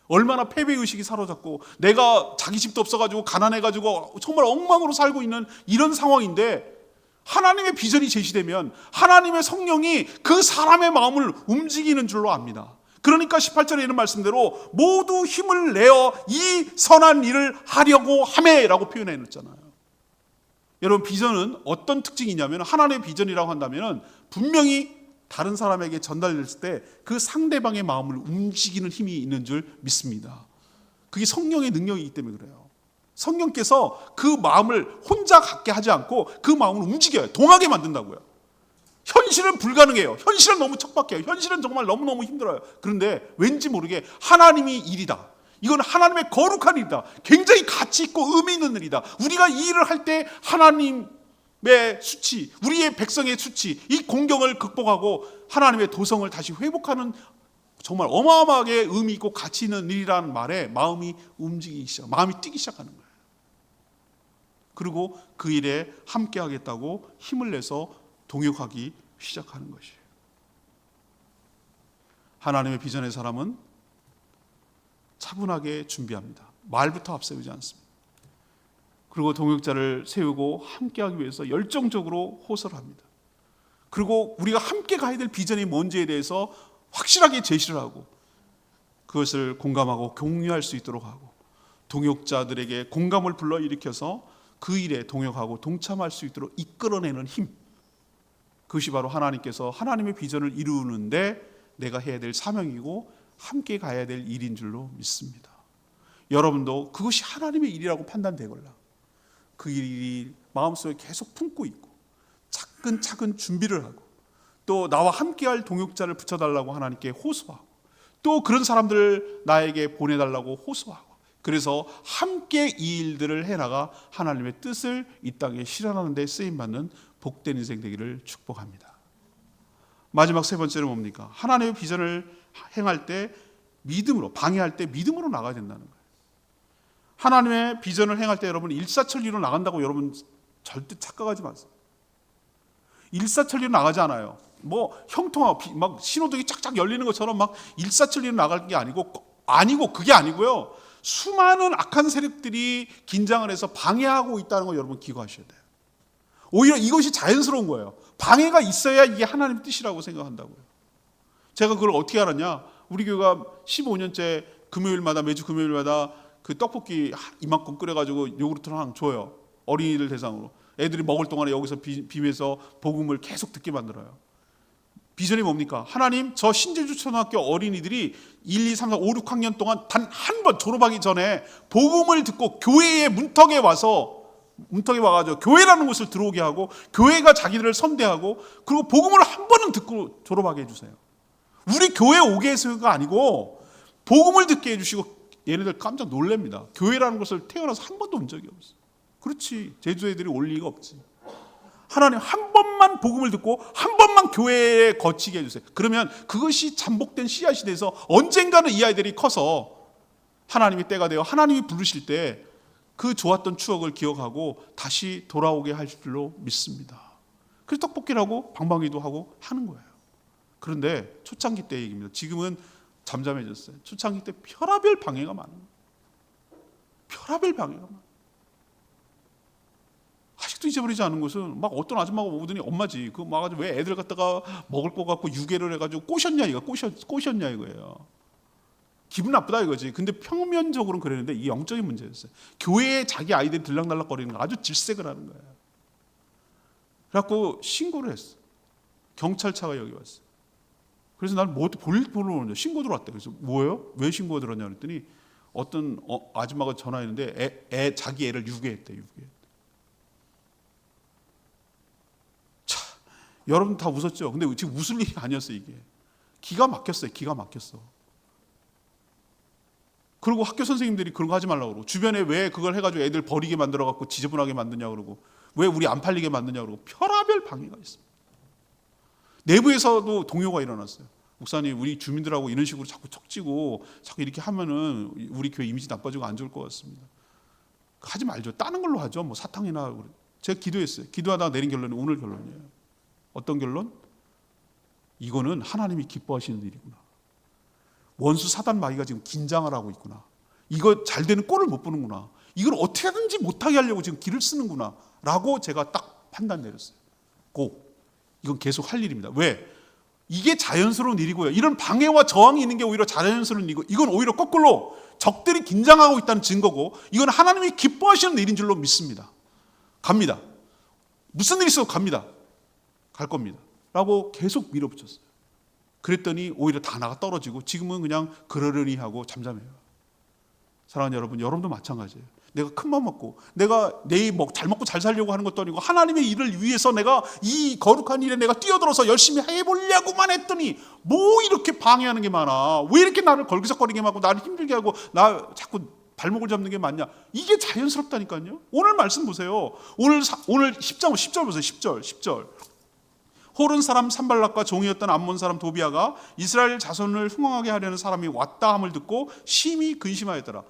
얼마나 패배의식이 사로잡고 내가 자기 집도 없어가지고 가난해가지고 정말 엉망으로 살고 있는 이런 상황인데 하나님의 비전이 제시되면 하나님의 성령이 그 사람의 마음을 움직이는 줄로 압니다. 그러니까 18절에 있는 말씀대로 모두 힘을 내어 이 선한 일을 하려고 하매라고 표현해 놓잖아요. 여러분, 비전은 어떤 특징이 있냐면, 하나님의 비전이라고 한다면 분명히 다른 사람에게 전달됐을 때 그 상대방의 마음을 움직이는 힘이 있는 줄 믿습니다. 그게 성령의 능력이기 때문에 그래요. 성령께서 그 마음을 혼자 갖게 하지 않고 그 마음을 움직여요. 동하게 만든다고요. 현실은 불가능해요. 현실은 너무 척박해요. 현실은 정말 너무너무 힘들어요. 그런데 왠지 모르게 하나님이 일이다. 이건 하나님의 거룩한 일이다. 굉장히 가치 있고 의미 있는 일이다. 우리가 이 일을 할 때 하나님의 수치, 우리의 백성의 수치, 이 공경을 극복하고 하나님의 도성을 다시 회복하는 정말 어마어마하게 의미 있고 가치 있는 일이라는 말에 마음이 움직이기 시작, 마음이 뛰기 시작하는 거예요. 그리고 그 일에 함께 하겠다고 힘을 내서 동역하기 시작하는 것이에요. 하나님의 비전의 사람은 차분하게 준비합니다. 말부터 앞세우지 않습니다. 그리고 동역자를 세우고 함께하기 위해서 열정적으로 호소를 합니다. 그리고 우리가 함께 가야 될 비전이 뭔지에 대해서 확실하게 제시를 하고 그것을 공감하고 공유할 수 있도록 하고 동역자들에게 공감을 불러일으켜서 그 일에 동역하고 동참할 수 있도록 이끌어내는 힘, 그것이 바로 하나님께서 하나님의 비전을 이루는데 내가 해야 될 사명이고 함께 가야 될 일인 줄로 믿습니다. 여러분도 그것이 하나님의 일이라고 판단되거나 그 일이 마음속에 계속 품고 있고 차근차근 준비를 하고 또 나와 함께할 동역자를 붙여달라고 하나님께 호소하고 또 그런 사람들을 나에게 보내달라고 호소하고 그래서 함께 이 일들을 해나가 하나님의 뜻을 이 땅에 실현하는 데 쓰임받는 복된 인생 되기를 축복합니다. 마지막 세 번째는 뭡니까? 하나님의 비전을 행할 때 믿음으로, 방해할 때 믿음으로 나가야 된다는 거예요. 하나님의 비전을 행할 때 여러분 일사천리로 나간다고 여러분 절대 착각하지 마세요. 일사천리로 나가지 않아요. 뭐 형통하고 막 신호등이 쫙쫙 열리는 것처럼 막 일사천리로 나갈 게 아니고 그게 아니고요. 수많은 악한 세력들이 긴장을 해서 방해하고 있다는 거 여러분 기억하셔야 돼요. 오히려 이것이 자연스러운 거예요. 방해가 있어야 이게 하나님의 뜻이라고 생각한다고요. 제가 그걸 어떻게 알았냐? 우리 교회가 15년째 매주 금요일마다 그 떡볶이 이만큼 끓여가지고 요구르트를 하나 줘요. 어린이들 대상으로. 애들이 먹을 동안에 여기서 비면서 복음을 계속 듣게 만들어요. 비전이 뭡니까? 하나님, 저 신제주 초등학교 어린이들이 1, 2, 3, 4, 5, 6학년 동안 단 한 번 졸업하기 전에 복음을 듣고 교회의 문턱에 와가지고 교회라는 곳을 들어오게 하고 교회가 자기들을 선대하고 그리고 복음을 한 번은 듣고 졸업하게 해주세요. 우리 교회 오게 해서가 아니고 복음을 듣게 해주시고 얘네들 깜짝 놀랍니다. 교회라는 곳을 태어나서 한 번도 온 적이 없어요. 그렇지, 제주 애들이 올 리가 없지. 하나님 한 번만 복음을 듣고 한 번만 교회에 거치게 해주세요. 그러면 그것이 잠복된 씨앗이 돼서 언젠가는 이 아이들이 커서 하나님의 때가 되어 하나님이 부르실 때 그 좋았던 추억을 기억하고 다시 돌아오게 할 줄로 믿습니다. 그래서 떡볶이를 하고 방방이도 하고 하는 거예요. 그런데 초창기 때 얘기입니다. 지금은 잠잠해졌어요. 초창기 때 별의별 방해가 많아요. 별의별 방해가 많아요. 아직도 잊어버리지 않은 것은 막 어떤 아줌마가 오더니 엄마지 그 막 왜 애들 갖다가 먹을 거 갖고 유괴를 해가지고 꼬셨냐 이거예요. 기분 나쁘다 이거지. 근데 평면적으로는 그랬는데 이 영적인 문제였어요. 교회에 자기 아이들이 들락날락거리는 거 아주 질색을 하는 거예요. 그래갖고 신고를 했어. 경찰차가 여기 왔어. 그래서 난 뭐 보러 오는데 신고 들어왔대. 그래서 뭐예요? 왜 신고가 들었냐 그랬더니 어떤 아줌마가 전화했는데 자기 애를 유괴했대. 여러분 다 웃었죠? 근데 지금 웃을 일이 아니었어요, 이게. 기가 막혔어요. 그리고 학교 선생님들이 그런 거 하지 말라고 그러고, 주변에 왜 그걸 해가지고 애들 버리게 만들어갖고 지저분하게 만드냐고 그러고, 왜 우리 안 팔리게 만드냐고 그러고, 별의별 방해가 있습니다. 내부에서도 동요가 일어났어요. 목사님, 우리 주민들하고 이런 식으로 자꾸 척지고, 자꾸 이렇게 하면은 우리 교회 이미지 나빠지고 안 좋을 것 같습니다. 하지 말죠. 다른 걸로 하죠. 뭐 사탕이나. 제가 기도했어요. 기도하다가 내린 결론이 오늘 결론이에요. 어떤 결론? 이거는 하나님이 기뻐하시는 일이구나. 원수 사단 마귀가 지금 긴장을 하고 있구나. 이거 잘 되는 꼴을 못 보는구나. 이걸 어떻게 하든지 못하게 하려고 지금 길을 쓰는구나 라고 제가 딱 판단 내렸어요. 이건 계속 할 일입니다. 왜? 이게 자연스러운 일이고요. 이런 방해와 저항이 있는 게 오히려 자연스러운 일이고, 이건 오히려 거꾸로 적들이 긴장하고 있다는 증거고, 이건 하나님이 기뻐하시는 일인 줄로 믿습니다. 갑니다. 무슨 일이 있어도 갑니다. 갈 겁니다. 라고 계속 밀어붙였어요. 그랬더니 오히려 다 나가 떨어지고 지금은 그냥 그러려니 하고 잠잠해요. 사랑하는 여러분, 여러분도 마찬가지예요. 내가 큰맘 먹고 내가 내일 잘 먹고 잘 살려고 하는 것도 아니고 하나님의 일을 위해서 내가 이 거룩한 일에 내가 뛰어들어서 열심히 해보려고만 했더니 뭐 이렇게 방해하는 게 많아. 왜 이렇게 나를 걸기적거리게 하고 나를 힘들게 하고 나 자꾸 발목을 잡는 게 많냐. 이게 자연스럽다니까요. 오늘 말씀 보세요. 오늘 10절 보세요. 10절. 호른 사람 산발락과 종이었던 암몬 사람 도비아가 이스라엘 자손을 흥왕하게 하려는 사람이 왔다 함을 듣고 심히 근심하였더라.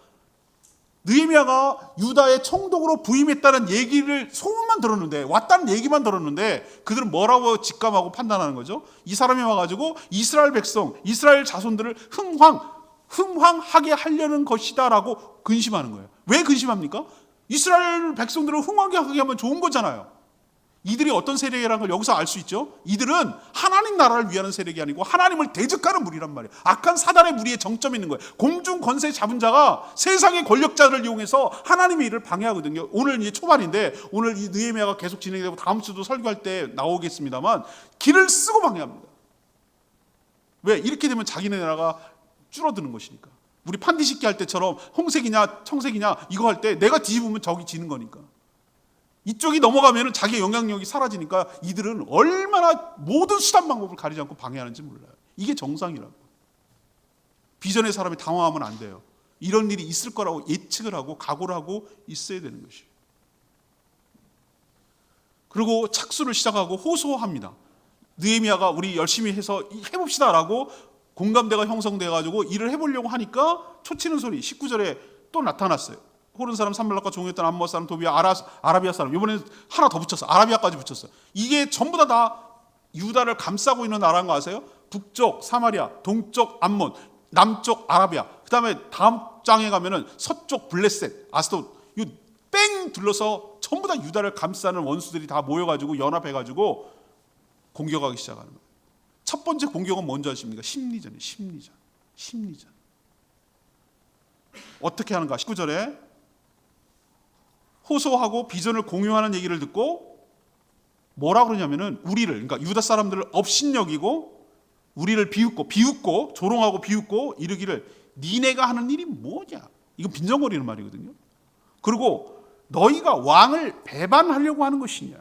느헤미야가 유다의 총독으로 부임했다는 얘기를 소문만 들었는데, 왔다는 얘기만 들었는데 그들은 뭐라고 직감하고 판단하는 거죠? 이 사람이 와가지고 이스라엘 백성, 이스라엘 자손들을 흥황하게 하려는 것이다 라고 근심하는 거예요. 왜 근심합니까? 이스라엘 백성들을 흥황하게 하면 좋은 거잖아요. 이들이 어떤 세력이라는 걸 여기서 알 수 있죠. 이들은 하나님 나라를 위하는 세력이 아니고 하나님을 대적하는 무리란 말이에요. 악한 사단의 무리의 정점이 있는 거예요. 공중 권세 잡은 자가 세상의 권력자를 이용해서 하나님의 일을 방해하거든요. 오늘 이제 초반인데 오늘 이 느헤미야가 계속 진행되고 다음 주도 설교할 때 나오겠습니다만 길을 쓰고 방해합니다. 왜? 이렇게 되면 자기네 나라가 줄어드는 것이니까. 우리 판디식기 할 때처럼 홍색이냐 청색이냐 이거 할 때 내가 뒤집으면 저기 지는 거니까. 이쪽이 넘어가면 자기의 영향력이 사라지니까 이들은 얼마나 모든 수단 방법을 가리지 않고 방해하는지 몰라요. 이게 정상이라고. 비전의 사람이 당황하면 안 돼요. 이런 일이 있을 거라고 예측을 하고 각오를 하고 있어야 되는 것이에요. 그리고 착수를 시작하고 호소합니다. 느헤미야가 우리 열심히 해서 해봅시다라고 공감대가 형성돼가지고 일을 해보려고 하니까 초치는 소리 19절에 또 나타났어요. 호른 사람 산발락과 종이었던 암몬 사람 도비아 아라비아 사람 이번에 하나 더 붙였어. 아라비아까지 붙였어. 이게 전부 다 유다를 감싸고 있는 나라인 거 아세요? 북쪽 사마리아, 동쪽 암몬, 남쪽 아라비아. 그다음에 다음 장에 가면은 서쪽 블레셋, 아스돗 뺑 둘러서 전부 다 유다를 감싸는 원수들이 다 모여가지고 연합해가지고 공격하기 시작하는 거예요. 첫 번째 공격은 뭔지 아십니까? 심리전이에요. 심리전. 어떻게 하는가? 19절에 호소하고 비전을 공유하는 얘기를 듣고 뭐라 그러냐면은 우리를, 그러니까 유다 사람들을 업신여기고 우리를 비웃고 조롱하고 비웃고 이르기를 니네가 하는 일이 뭐냐? 이건 빈정거리는 말이거든요. 그리고 너희가 왕을 배반하려고 하는 것이냐?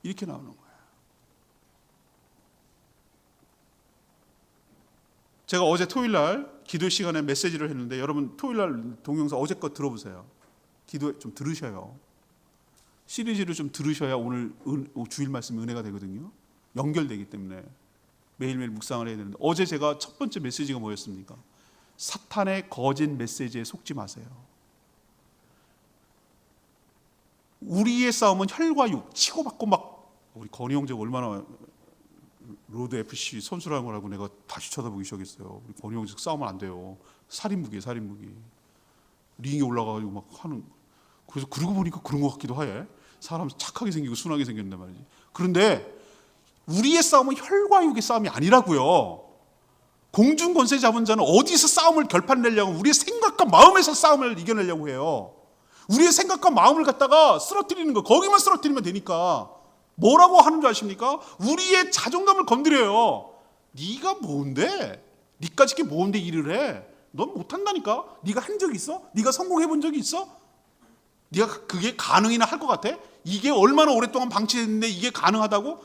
이렇게 나오는 거예요. 제가 어제 토요일 날 기도 시간에 메시지를 했는데 여러분 토요일 날 동영상 어제 거 들어보세요. 기도 좀 들으셔요. 시리즈를 좀 들으셔야 오늘 주일 말씀 은혜가 되거든요. 연결되기 때문에 매일매일 묵상을 해야 되는데 어제 제가 첫 번째 메시지가 뭐였습니까? 사탄의 거짓 메시지에 속지 마세요. 우리의 싸움은 혈과 육, 치고받고 막 우리 건희 형제가 얼마나 로드 FC 선수라는 걸 알고 내가 다시 쳐다보기 시작했어요. 우리 건희 형제 싸우면 안 돼요. 살인무기. 링에 올라가가지고 막 하는. 그래서 그러고 보니까 그런 것 같기도 해. 사람 착하게 생기고 순하게 생겼단 말이지. 그런데 우리의 싸움은 혈과 육의 싸움이 아니라고요. 공중 권세 잡은 자는 어디서 싸움을 결판내려고 우리의 생각과 마음에서 싸움을 이겨내려고 해요. 우리의 생각과 마음을 갖다가 쓰러뜨리는 거. 거기만 쓰러뜨리면 되니까. 뭐라고 하는 줄 아십니까? 우리의 자존감을 건드려요. 네가 뭔데? 네까지 게 뭔데 일을 해? 넌 못한다니까? 네가 한 적이 있어? 네가 성공해 본 적이 있어? 네가 그게 가능이나 할 것 같아? 이게 얼마나 오랫동안 방치됐는데 이게 가능하다고?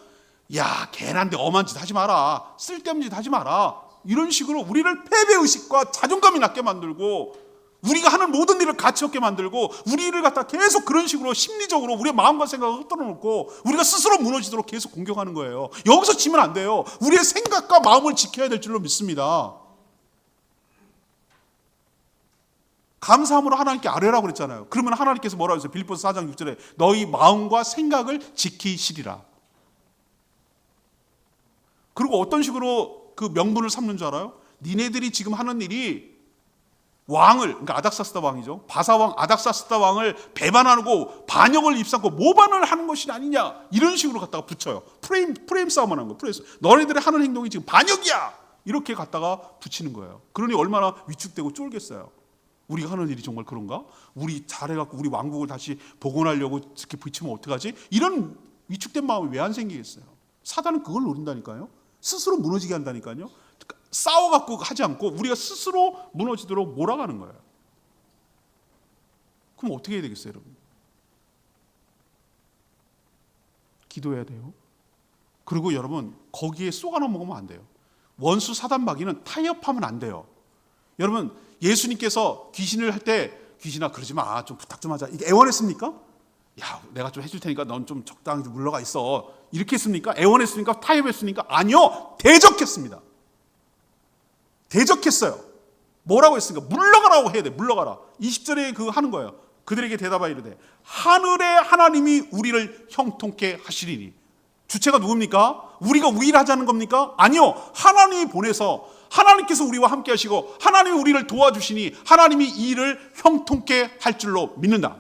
야, 괜한데 엄한 짓 하지 마라. 쓸데없는 짓 하지 마라. 이런 식으로 우리를 패배의식과 자존감이 낮게 만들고 우리가 하는 모든 일을 가치 없게 만들고 우리를 갖다 계속 그런 식으로 심리적으로 우리의 마음과 생각을 흩어져 놓고 우리가 스스로 무너지도록 계속 공격하는 거예요. 여기서 지면 안 돼요. 우리의 생각과 마음을 지켜야 될 줄로 믿습니다. 감사함으로 하나님께 아뢰라고 그랬잖아요. 그러면 하나님께서 뭐라고 했어요? 빌립보서 4장 6절에 너희 마음과 생각을 지키시리라. 그리고 어떤 식으로 그 명분을 삼는 줄 알아요? 니네들이 지금 하는 일이 왕을, 그러니까 아닥사스다 왕이죠. 바사왕 아닥사스다 왕을 배반하고 반역을 입삼고 모반을 하는 것이 아니냐. 이런 식으로 갖다가 붙여요. 프레임 싸움을 하는 거예요. 너네들의 하는 행동이 지금 반역이야. 이렇게 갖다가 붙이는 거예요. 그러니 얼마나 위축되고 쫄겠어요. 우리가 하는 일이 정말 그런가? 우리 잘해갖고 우리 왕국을 다시 복원하려고 이렇게 붙이면 어떡하지? 이런 위축된 마음이 왜 안 생기겠어요? 사단은 그걸 노린다니까요. 스스로 무너지게 한다니까요. 싸워갖고 하지 않고 우리가 스스로 무너지도록 몰아가는 거예요. 그럼 어떻게 해야 되겠어요, 여러분? 기도해야 돼요. 그리고 여러분 거기에 쏘가 넘어가면 안 돼요. 원수 사단마귀는 타협하면 안 돼요. 여러분 예수님께서 귀신을 할 때 귀신아 그러지 마, 좀 부탁 좀 하자, 이게 애원했습니까? 야, 내가 좀 해줄 테니까 넌 좀 적당히 좀 물러가 있어, 이렇게 했습니까? 애원했습니까? 타협했습니까? 아니요, 대적했습니다. 대적했어요. 뭐라고 했습니까? 물러가라고 해야 돼. 물러가라. 20절에 그 하는 거예요. 그들에게 대답하여 이르되 하늘의 하나님이 우리를 형통케 하시리니. 주체가 누굽니까? 우리가 우일하자는 겁니까? 아니요, 하나님이 보내서 하나님께서 우리와 함께 하시고 하나님이 우리를 도와주시니 하나님이 이 일을 형통케 할 줄로 믿는다.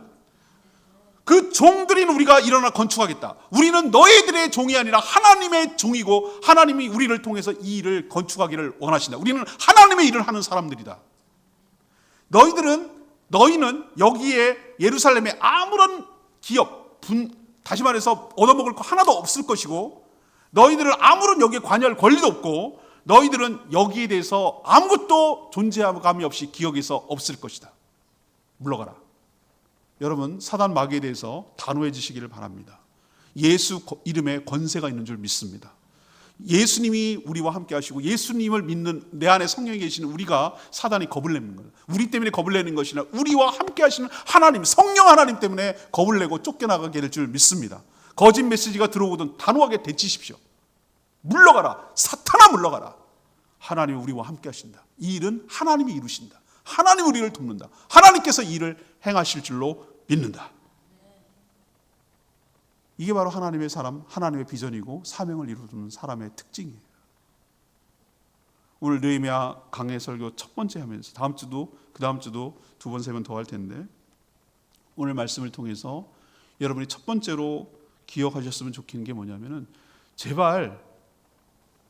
그 종들인 우리가 일어나 건축하겠다. 우리는 너희들의 종이 아니라 하나님의 종이고 하나님이 우리를 통해서 이 일을 건축하기를 원하신다. 우리는 하나님의 일을 하는 사람들이다. 너희는 여기에 예루살렘에 아무런 기업, 다시 말해서 얻어먹을 거 하나도 없을 것이고, 너희들은 아무런 여기에 관여할 권리도 없고, 너희들은 여기에 대해서 아무것도 존재감이 없이 기억에서 없을 것이다. 물러가라. 여러분, 사단 마귀에 대해서 단호해지시기를 바랍니다. 예수 이름에 권세가 있는 줄 믿습니다. 예수님이 우리와 함께 하시고 예수님을 믿는 내 안에 성령이 계시는 우리가 사단이 겁을 내는 거예요. 우리 때문에 겁을 내는 것이 아니라 우리와 함께 하시는 하나님, 성령 하나님 때문에 겁을 내고 쫓겨나가게 될 줄 믿습니다. 거짓 메시지가 들어오거든 단호하게 대치십시오. 물러가라. 사탄아 물러가라. 하나님이 우리와 함께 하신다. 이 일은 하나님이 이루신다. 하나님 우리를 돕는다. 하나님께서 이 일을 행하실 줄로 믿는다. 이게 바로 하나님의 사람, 하나님의 비전이고 사명을 이루는 사람의 특징이에요. 오늘 느헤미야 강해 설교 첫 번째 하면서 다음 주도 그 다음 주도 두 번 세 번 더 할 텐데, 오늘 말씀을 통해서 여러분이 첫 번째로 기억하셨으면 좋겠는 게 뭐냐면은, 제발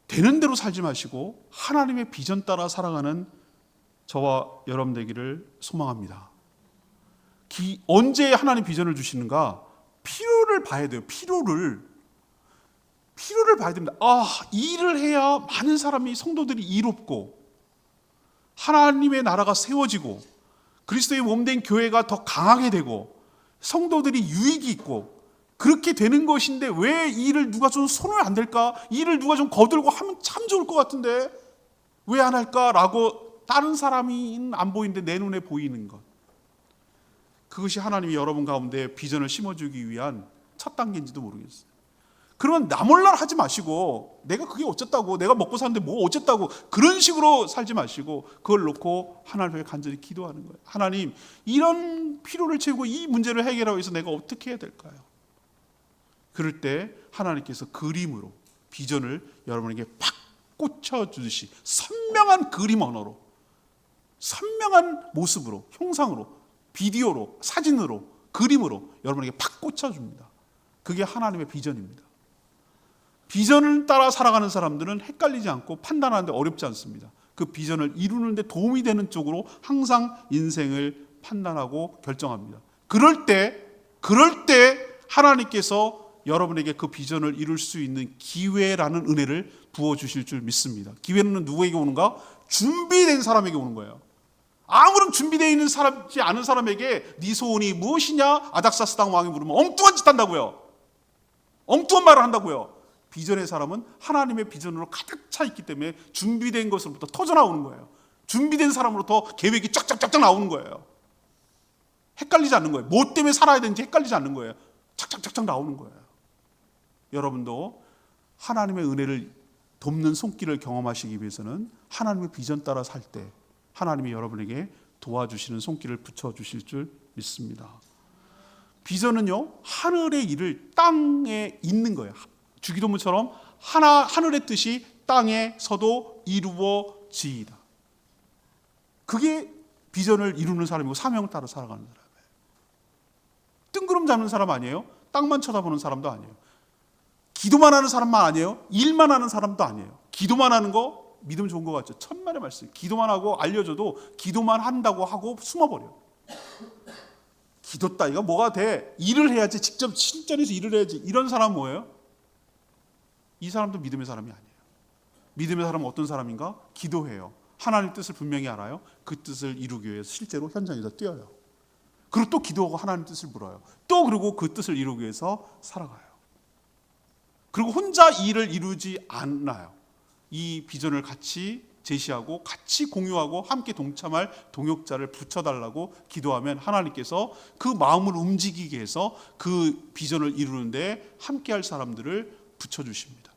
되는 대로 살지 마시고 하나님의 비전 따라 살아가는 저와 여러분 되기를 소망합니다. 언제 하나님 비전을 주시는가? 필요를 봐야 돼요. 필요를 봐야 됩니다. 이 일을 해야 많은 사람이, 성도들이 이롭고 하나님의 나라가 세워지고 그리스도의 몸된 교회가 더 강하게 되고 성도들이 유익이 있고 그렇게 되는 것인데, 왜 이 일을 누가 좀 손을 안 댈까? 이 일을 누가 좀 거들고 하면 참 좋을 것 같은데 왜 안 할까라고 다른 사람이 안 보이는데 내 눈에 보이는 것, 그것이 하나님이 여러분 가운데 비전을 심어주기 위한 첫 단계인지도 모르겠어요. 그러면 나 몰라 하지 마시고, 내가 그게 어쨌다고, 내가 먹고 사는데 뭐 어쨌다고, 그런 식으로 살지 마시고 그걸 놓고 하나님께 간절히 기도하는 거예요. 하나님, 이런 필요를 채우고 이 문제를 해결하기 위해서 내가 어떻게 해야 될까요? 그럴 때 하나님께서 그림으로 비전을 여러분에게 팍 꽂혀주듯이 선명한 그림 언어로, 선명한 모습으로, 형상으로, 비디오로, 사진으로, 그림으로 여러분에게 팍 꽂혀줍니다. 그게 하나님의 비전입니다. 비전을 따라 살아가는 사람들은 헷갈리지 않고 판단하는데 어렵지 않습니다. 그 비전을 이루는 데 도움이 되는 쪽으로 항상 인생을 판단하고 결정합니다. 그럴 때 하나님께서 여러분에게 그 비전을 이룰 수 있는 기회라는 은혜를 부어주실 줄 믿습니다. 기회는 누구에게 오는가? 준비된 사람에게 오는 거예요. 아무런 준비되어 있는 사람지 않은 사람에게 네 소원이 무엇이냐? 아닥사스당 왕이 물으면 엉뚱한 짓 한다고요. 엉뚱한 말을 한다고요. 비전의 사람은 하나님의 비전으로 가득 차 있기 때문에 준비된 것으로부터 터져나오는 거예요. 준비된 사람으로부터 계획이 쫙쫙쫙쫙 나오는 거예요. 헷갈리지 않는 거예요. 뭐 때문에 살아야 되는지 헷갈리지 않는 거예요. 착착착착 나오는 거예요. 여러분도 하나님의 은혜를 돕는 손길을 경험하시기 위해서는 하나님의 비전 따라 살 때 하나님이 여러분에게 도와주시는 손길을 붙여주실 줄 믿습니다. 비전은요, 하늘의 일을 땅에 있는 거예요. 주기도문처럼 하늘의 뜻이 땅에서도 이루어지이다. 그게 비전을 이루는 사람이고 사명을 따라 살아가는 사람이에요. 뜬구름 잡는 사람 아니에요. 땅만 쳐다보는 사람도 아니에요. 기도만 하는 사람만 아니에요. 일만 하는 사람도 아니에요. 기도만 하는 거 믿음 좋은 것 같죠? 천만의 말씀. 기도만 하고 알려줘도 기도만 한다고 하고 숨어버려. 기도 따위가 뭐가 돼? 일을 해야지. 직접 실전에서 일을 해야지. 이런 사람은 뭐예요? 이 사람도 믿음의 사람이 아니에요. 믿음의 사람은 어떤 사람인가? 기도해요. 하나님 뜻을 분명히 알아요. 그 뜻을 이루기 위해서 실제로 현장에서 뛰어요. 그리고 또 기도하고 하나님 뜻을 물어요. 또 그리고 그 뜻을 이루기 위해서 살아가요. 그리고 혼자 이 일을 이루지 않아요. 이 비전을 같이 제시하고 같이 공유하고 함께 동참할 동역자를 붙여달라고 기도하면 하나님께서 그 마음을 움직이게 해서 그 비전을 이루는데 함께할 사람들을 붙여주십니다.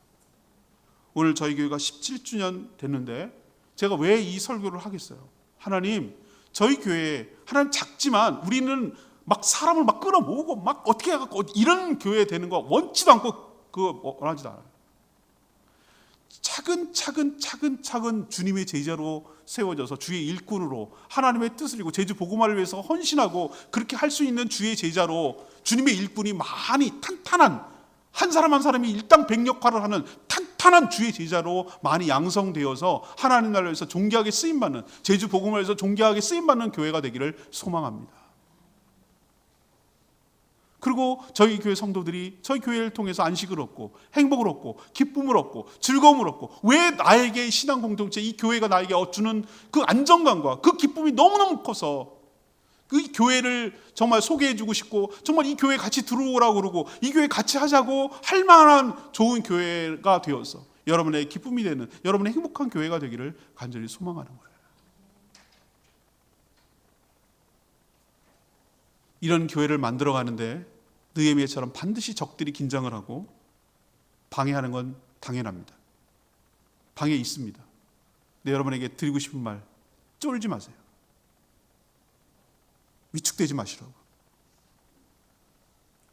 오늘 저희 교회가 17주년 됐는데 제가 왜 이 설교를 하겠어요? 하나님, 저희 교회 하나님 작지만 우리는 막 사람을 막 끌어모으고 막 어떻게 해갖고 이런 교회 되는 거 원치도 않고 그거 원하지도 않아요. 차근차근 주님의 제자로 세워져서 주의 일꾼으로 하나님의 뜻을 이루고 제주 복음화를 위해서 헌신하고 그렇게 할 수 있는 주의 제자로 주님의 일꾼이 많이 탄탄한, 한 사람 한 사람이 일당100 역할을 하는 탄탄한 주의 제자로 많이 양성되어서 하나님 나라에서 존귀하게 쓰임받는, 제주 복음화에서 존귀하게 쓰임받는 교회가 되기를 소망합니다. 그리고 저희 교회 성도들이 저희 교회를 통해서 안식을 얻고 행복을 얻고 기쁨을 얻고 즐거움을 얻고, 왜 나에게 신앙 공동체, 이 교회가 나에게 주는 그 안정감과 그 기쁨이 너무너무 커서 그 교회를 정말 소개해주고 싶고, 정말 이 교회에 같이 들어오라고 그러고 이 교회 같이 하자고 할 만한 좋은 교회가 되어서 여러분의 기쁨이 되는, 여러분의 행복한 교회가 되기를 간절히 소망하는 거예요. 이런 교회를 만들어가는데 느헤미야처럼 반드시 적들이 긴장을 하고 방해하는 건 당연합니다. 방해 있습니다. 근데 여러분에게 드리고 싶은 말, 쫄지 마세요. 위축되지 마시라고.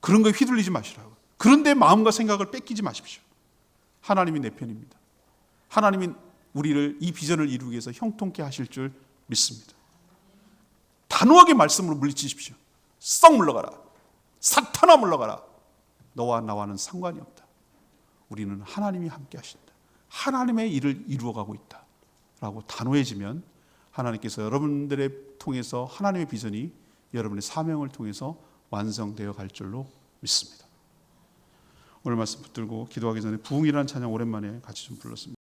그런 거에 휘둘리지 마시라고. 그런데 마음과 생각을 뺏기지 마십시오. 하나님이 내 편입니다. 하나님이 우리를, 이 비전을 이루기 위해서 형통케 하실 줄 믿습니다. 단호하게 말씀으로 물리치십시오. 썩 물러가라. 사탄아 물러가라. 너와 나와는 상관이 없다. 우리는 하나님이 함께 하신다. 하나님의 일을 이루어가고 있다 라고 단호해지면 하나님께서 여러분들의 통해서 하나님의 비전이 여러분의 사명을 통해서 완성되어 갈 줄로 믿습니다. 오늘 말씀 붙들고 기도하기 전에 부흥이라는 찬양 오랜만에 같이 좀 불렀습니다.